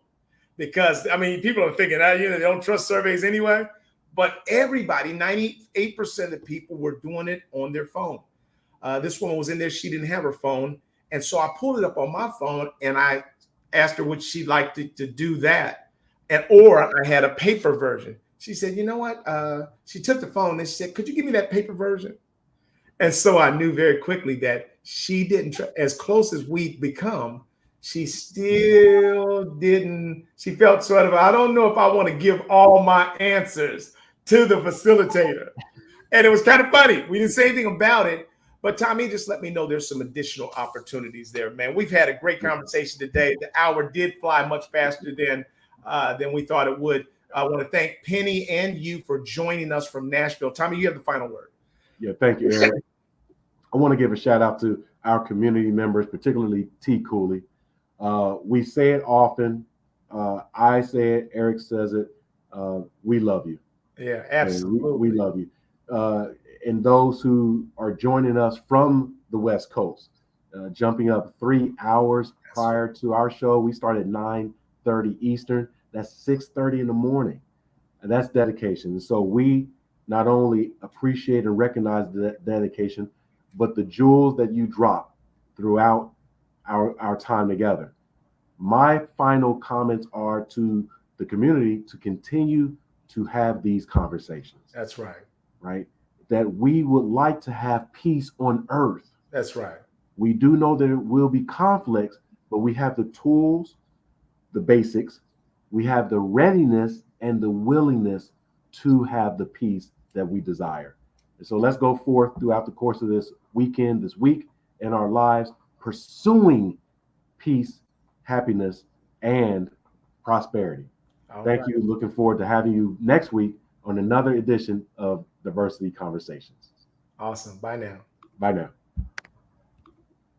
B: Because, I mean, people are thinking, they don't trust surveys anyway. But everybody, 98% of the people were doing it on their phone. This woman was in there. She didn't have her phone. And so I pulled it up on my phone and I asked her would she like to do that. Or I had a paper version. She said, you know what? She took the phone and she said, could you give me that paper version? And so I knew very quickly that she didn't, as close as we've become, she still didn't, she felt sort of, I don't know if I want to give all my answers to the facilitator. And it was kind of funny. We didn't say anything about it, but Tommy just let me know there's some additional opportunities there, man. We've had a great conversation today. The hour did fly much faster than we thought it would. I want to thank Penny and you for joining us from Nashville. Tommy, you have the final word.
C: Yeah, thank you, Eric. I want to give a shout out to our community members, particularly T. Cooley. We say it often. I say it. Eric says it. We love you.
B: Yeah, absolutely.
C: We love you. And those who are joining us from the West Coast, jumping up 3 hours prior to our show. We start at 9:30 Eastern. That's 6:30 in the morning. And that's dedication. And so we not only appreciate and recognize that dedication, but the jewels that you drop throughout our time together. My final comments are to the community to continue to have these conversations.
B: That's right.
C: Right? That we would like to have peace on earth.
B: That's right.
C: We do know there will be conflicts, but we have the tools, the basics, we have the readiness and the willingness to have the peace that we desire. And so let's go forth throughout the course of this weekend, this week, in our lives, pursuing peace, happiness, and prosperity. Thank you. Looking forward to having you next week on another edition of Diversity Conversations.
B: Awesome. Bye now.
C: Bye now.